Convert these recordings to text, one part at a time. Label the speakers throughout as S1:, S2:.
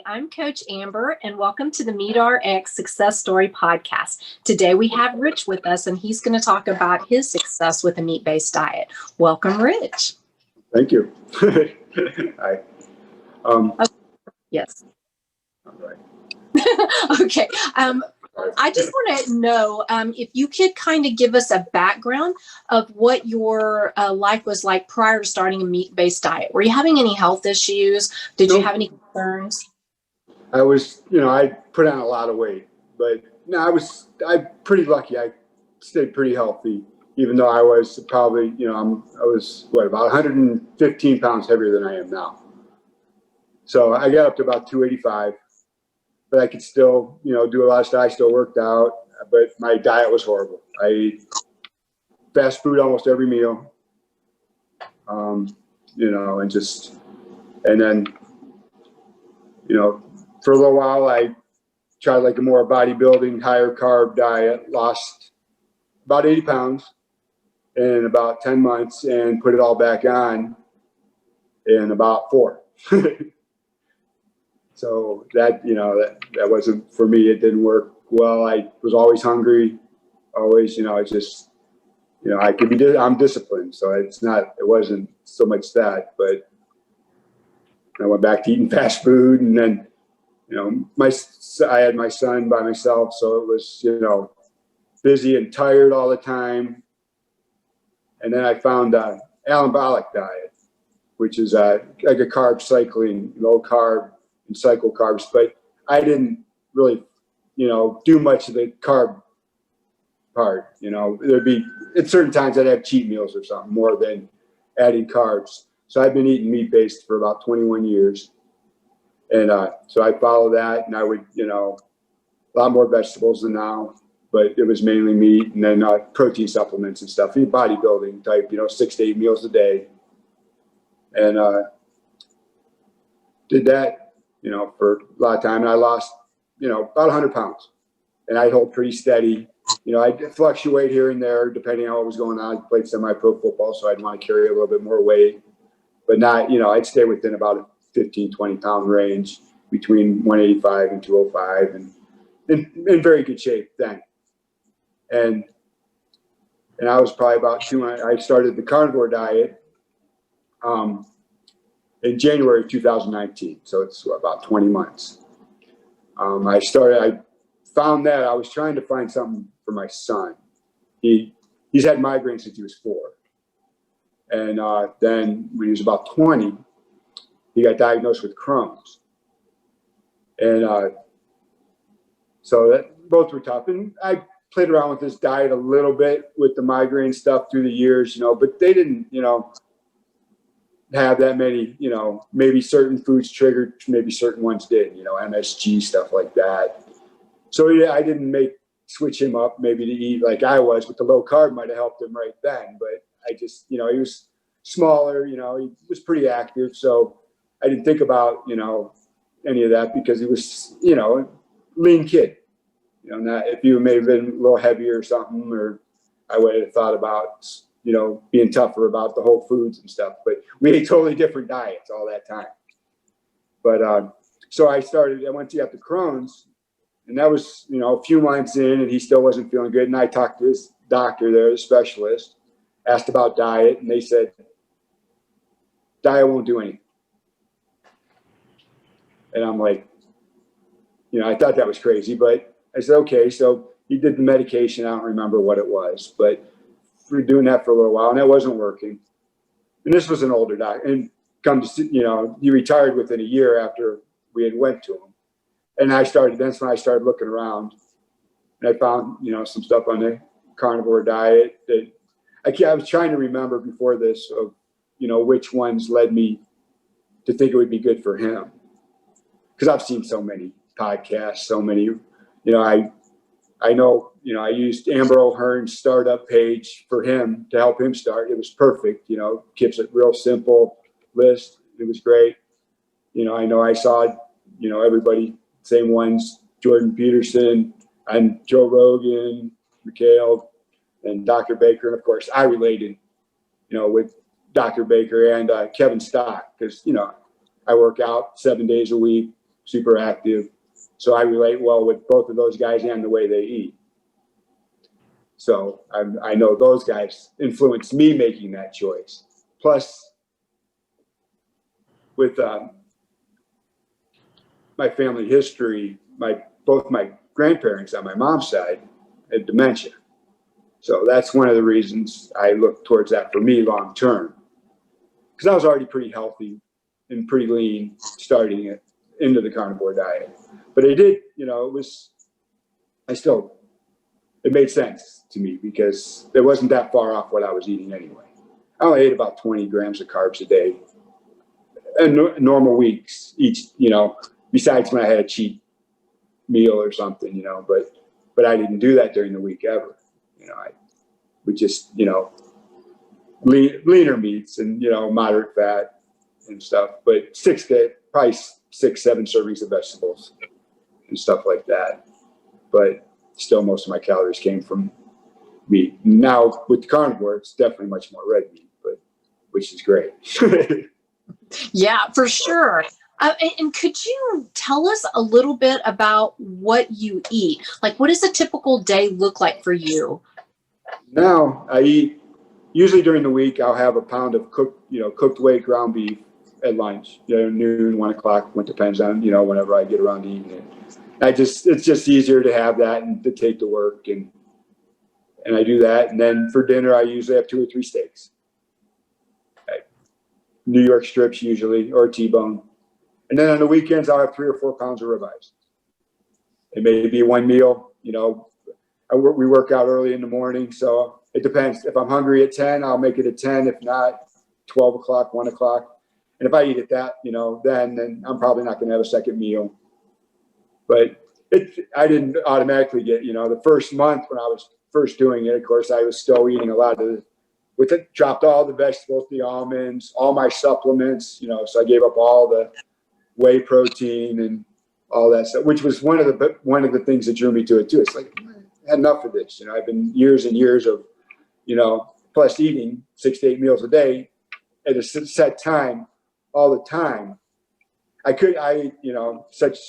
S1: I'm Coach Amber, and welcome to the MeatRx Success Story podcast. Today we have Rich with us, and he's going to talk about his success with a meat-based diet. Welcome, Rich.
S2: Thank you. Hi.
S1: Yes.
S2: All right.
S1: Okay. I just want to know if you could kind of give us a background of what your life was like prior to starting a meat-based diet. Were you having any health issues? Did you have any concerns?
S2: I put on a lot of weight, but no, I'm pretty lucky. I stayed pretty healthy, even though I was probably, I was about 115 pounds heavier than I am now. So I got up to about 285. But I could still, do a lot of stuff. I still worked out, but my diet was horrible. I ate fast food almost every meal, and then, for a little while, I tried like a more bodybuilding, higher carb diet, lost about 80 pounds in about 10 months and put it all back on in about 4. So that wasn't for me. It didn't work well. I was always hungry, always, I'm disciplined. So it wasn't so much that, but I went back to eating fast food, and then, I had my son by myself. So it was, busy and tired all the time. And then I found anabolic diet, which is like a carb cycling, low carb and cycle carbs, but I didn't really, do much of the carb part. There'd be at certain times I'd have cheat meals or something more than adding carbs. So I've been eating meat-based for about 21 years. And so I follow that, and I would, a lot more vegetables than now, but it was mainly meat, and then protein supplements and stuff, bodybuilding type, 6 to 8 meals a day. And did that, for a lot of time, and I lost, about 100 pounds, and I'd hold pretty steady. I'd fluctuate here and there depending on what was going on. I played semi-pro football, so I'd want to carry a little bit more weight, but not, I'd stay within about a 15, 20 pound range between 185 and 205, and in very good shape then. And I was probably about I started the Carnivore diet, in January of 2019, so it's about 20 months. I found that I was trying to find something for my son. He's had migraines since he was 4. And then when he was about 20, he got diagnosed with Crohn's. And so that both were tough. And I played around with this diet a little bit with the migraine stuff through the years, but they didn't, have that many, maybe certain foods triggered, maybe certain ones did, MSG, stuff like that. So yeah, I didn't switch him up maybe to eat like I was, but the low carb might have helped him right then. But I just, he was smaller, he was pretty active. So I didn't think about, any of that because he was, lean kid, not if you may have been a little heavier or something, or I would have thought about, being tougher about the whole foods and stuff, but we ate totally different diets all that time. But, so I went to get the Crohn's, and that was, a few months in, and he still wasn't feeling good. And I talked to his doctor there, the specialist, asked about diet, and they said, diet won't do anything. And I'm like, I thought that was crazy, but I said, okay. So he did the medication. I don't remember what it was, but we were doing that for a little while, and that wasn't working. And this was an older doctor, and he retired within a year after we had went to him. And that's when I started looking around, and I found, some stuff on the carnivore diet that I was trying to remember before this of, which ones led me to think it would be good for him. Because I've seen so many podcasts, so many, I know, I used Amber O'Hearn's startup page for him to help him start. It was perfect, keeps it real simple list. It was great. I know I saw, everybody, same ones, Jordan Peterson and Joe Rogan, Mikhail, and Dr. Baker. And of course, I related, with Dr. Baker and Kevin Stock because, I work out 7 days a week. super active. So I relate well with both of those guys and the way they eat. So I know those guys influenced me making that choice. Plus, with my family history, both my grandparents on my mom's side had dementia. So that's one of the reasons I look towards that for me long term. Because I was already pretty healthy and pretty lean starting it into the carnivore diet. But it did, it made sense to me because it wasn't that far off what I was eating anyway. I only ate about 20 grams of carbs a day. And normal weeks, besides when I had a cheat meal or something, but I didn't do that during the week ever. I would just, leaner meats and, moderate fat and stuff, but probably 6-7 servings of vegetables and stuff like that. But still most of my calories came from meat. Now with the carnivore, it's definitely much more red meat, which is great.
S1: Yeah, for sure. And could you tell us a little bit about what you eat? Like, what does a typical day look like for you?
S2: Now I eat, usually during the week, I'll have a pound of cooked weight ground beef at lunch, noon, 1 o'clock, it depends on, whenever I get around to eating it. It's just easier to have that and to take to work. And I do that. And then for dinner, I usually have 2 or 3 steaks. New York strips usually, or T-bone. And then on the weekends, I'll have 3 or 4 pounds of ribeyes. It may be one meal, we work out early in the morning, so it depends. If I'm hungry at 10, I'll make it at 10. If not, 12 o'clock, 1 o'clock. And if I eat at that, then I'm probably not going to have a second meal. But I didn't automatically get, the first month when I was first doing it, of course, I was still eating a lot of dropped all the vegetables, the almonds, all my supplements, so I gave up all the whey protein and all that stuff, which was one of the things that drew me to it too. It's like, I had enough of this. I've been years and years of, plus eating 6 to 8 meals a day at a set time all the time. I eat, such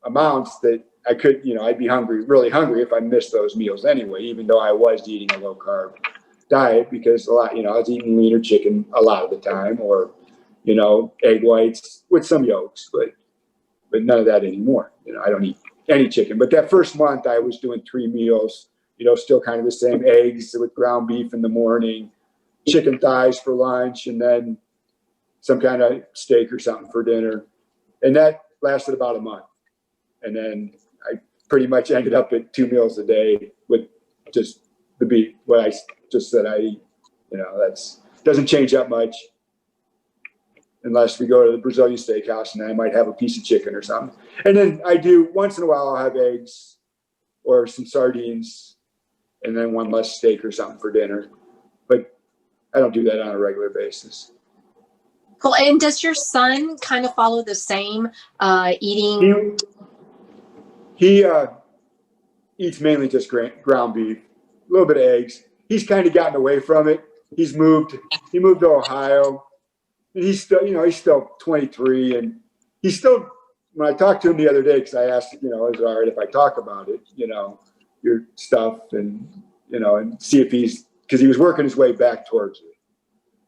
S2: amounts that I could, I'd be really hungry if I missed those meals anyway, even though I was eating a low carb diet, because I was eating leaner chicken a lot of the time, or, egg whites with some yolks, but none of that anymore. I don't eat any chicken. But that first month I was doing 3 meals, still kind of the same: eggs with ground beef in the morning, chicken thighs for lunch, and then some kind of steak or something for dinner. And that lasted about a month. And then I pretty much ended up at 2 meals a day with just the beef, what I just said I eat. That's doesn't change that much unless we go to the Brazilian steakhouse and I might have a piece of chicken or something. And then I do, once in a while, I'll have eggs or some sardines and then one less steak or something for dinner. But I don't do that on a regular basis.
S1: Cool. And does your son kind of follow the same eating?
S2: He eats mainly just ground beef, a little bit of eggs. He's kind of gotten away from it. He moved to Ohio, and he's still 23, and he's still, when I talked to him the other day, because I asked, is it all right if I talk about it, your stuff, and, and see if because he was working his way back towards it.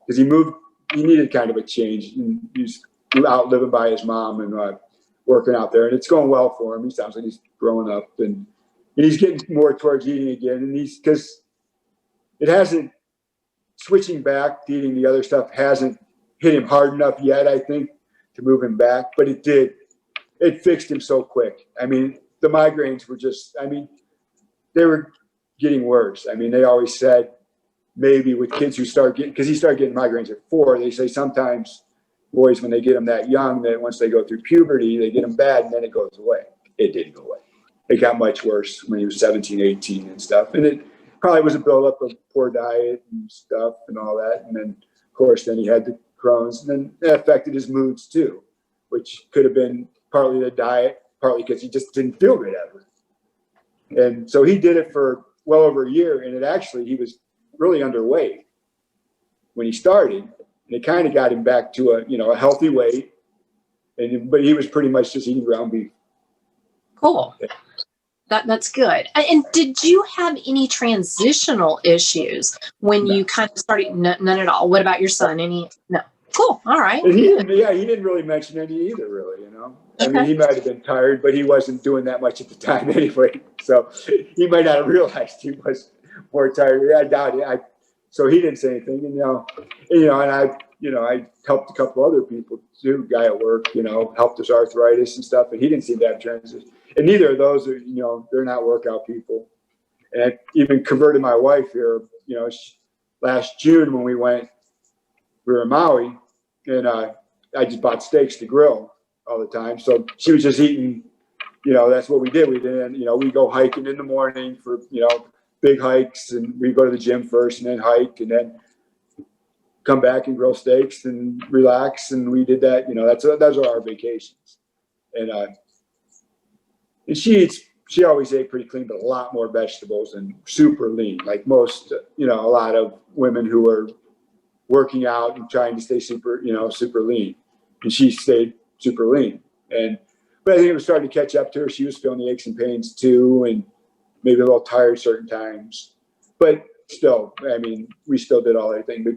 S2: Because he needed kind of a change. And he's out living by his mom and working out there, and it's going well for him. He sounds like he's growing up, and he's getting more towards eating again. And because it hasn't, switching back to eating the other stuff hasn't hit him hard enough yet, I think, to move him back. But it did. It fixed him so quick. I mean, the migraines were they were getting worse. I mean, they always said maybe with kids who because he started getting migraines at 4, they say sometimes boys, when they get them that young, that once they go through puberty, they get them bad and then it goes away. It didn't go away. It got much worse when he was 17, 18 and stuff. And it probably was a buildup of poor diet and stuff and all that. And then, of course, then he had the Crohn's, and then that affected his moods too, which could have been partly the diet, partly because he just didn't feel good ever. And so he did it for well over a year, and he was really underweight when he started. And it kind of got him back to a healthy weight. But he was pretty much just eating ground beef.
S1: Cool. That's good. And did you have any transitional issues when you kind of started? None at all. What about your son? Any? No. Cool. All right.
S2: And he didn't really mention any either, really, you know. I mean, he might have been tired, but he wasn't doing that much at the time anyway. So he might not have realized he was more tired. I doubt it. So he didn't say anything, and I helped a couple other people too. Guy at work, helped his arthritis and stuff, and he didn't seem to have transition. And neither of those are, they're not workout people. And I even converted my wife here, last June when we were in Maui, and I just bought steaks to grill all the time. So she was just eating, that's what we did. We didn't, we go hiking in the morning for, big hikes, and we go to the gym first and then hike and then come back and grill steaks and relax. And we did that, those are our vacations. And she always ate pretty clean, but a lot more vegetables and super lean, like most, a lot of women who are working out and trying to stay super lean. And she stayed super lean. But I think it was starting to catch up to her. She was feeling the aches and pains too, and maybe a little tired certain times. But still, I mean, we still did all our thing. But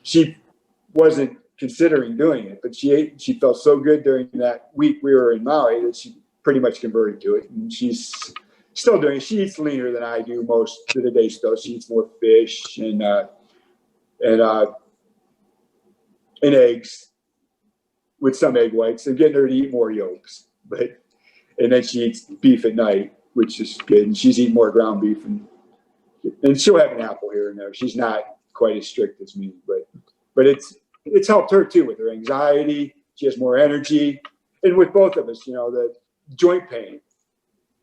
S2: she wasn't considering doing it. But she felt so good during that week we were in Maui that she pretty much converted to it. And she's still doing it. She eats leaner than I do most of the day still. She eats more fish and eggs with some egg whites, and getting her to eat more yolks. And then she eats beef at night, which is good. And she's eating more ground beef, and she'll have an apple here and there. She's not quite as strict as me, but it's helped her too with her anxiety. She has more energy, and with both of us, the joint pain.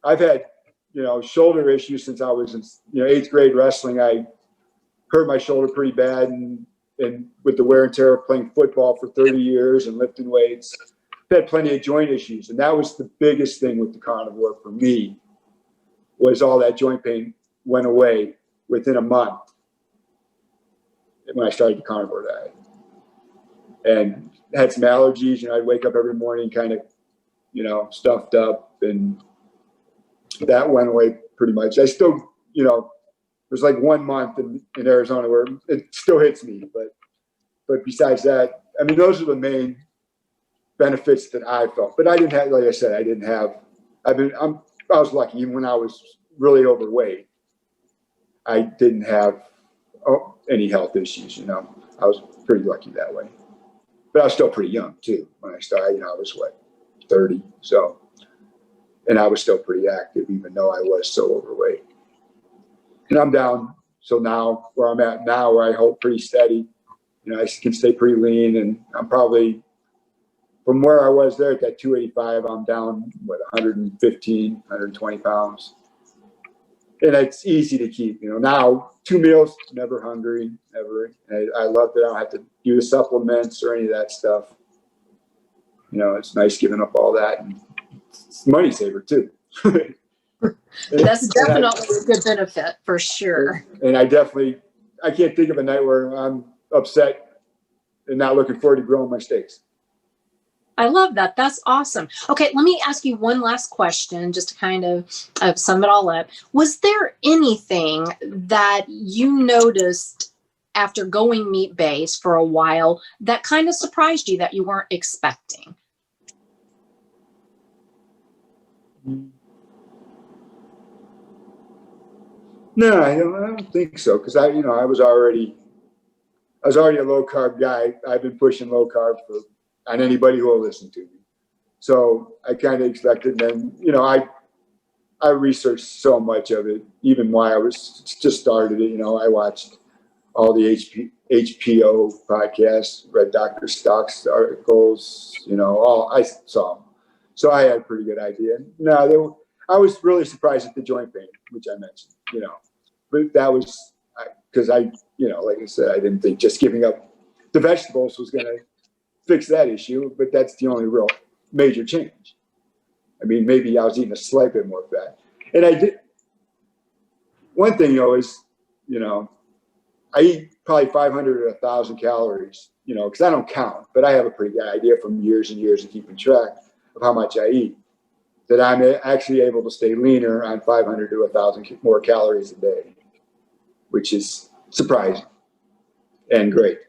S2: I've had shoulder issues since I was in 8th grade wrestling. I hurt my shoulder pretty bad, and with the wear and tear of playing football for 30 years and lifting weights, I've had plenty of joint issues. And that was the biggest thing with the carnivore for me, was all that joint pain went away within a month when I started the carnivore diet. And had some allergies, I'd wake up every morning kind of, stuffed up, and that went away pretty much. I still, there's like 1 month in Arizona where it still hits me, but besides that, I mean, those are the main benefits that I felt. But I didn't have, like I said, I was lucky. Even when I was really overweight, I didn't have any health issues. I was pretty lucky that way. But I was still pretty young too when I started. I was 30, so, and I was still pretty active, even though I was so overweight. And I'm down. So now where I'm at now, where I hold pretty steady, I can stay pretty lean, and I'm probably, from where I was there at that 285, I'm down, 115, 120 pounds. And it's easy to keep, now 2 meals, never hungry, ever. And I love that I don't have to do the supplements or any of that stuff. It's nice giving up all that, and it's a money saver too.
S1: That's definitely a good benefit for sure.
S2: And I can't think of a night where I'm upset and not looking forward to grilling my steaks.
S1: I love that. That's awesome. Okay, let me ask you one last question, just to kind of sum it all up. Was there anything that you noticed after going meat-based for a while that kind of surprised you that you weren't expecting?
S2: No, I don't think so, because I was already a low carb guy. I've been pushing low carb on anybody who will listen to me. So I kind of expected. And then, I researched so much of it, even while I was just started it. I watched all the HPO podcasts, read Dr. Stock's articles, I saw them. So I had a pretty good idea. No, I was really surprised at the joint pain, which I mentioned, but that was because like I said, I didn't think just giving up the vegetables was going to fix that issue, but that's the only real major change. I mean, maybe I was eating a slight bit more fat. And I did, one thing though is, I eat probably 500 to 1,000 calories, because I don't count, but I have a pretty good idea from years and years of keeping track of how much I eat, that I'm actually able to stay leaner on 500 to 1,000 more calories a day, which is surprising and great.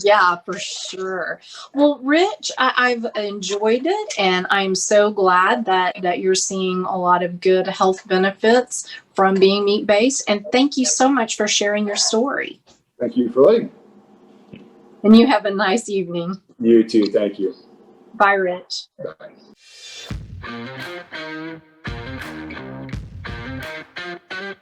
S1: Yeah, for sure. Well, Rich, I've enjoyed it, and I'm so glad that you're seeing a lot of good health benefits from being meat-based. And thank you so much for sharing your story.
S2: Thank you for letting me.
S1: And you have a nice evening.
S2: You too. Thank you.
S1: Bye, Rich.
S2: Bye.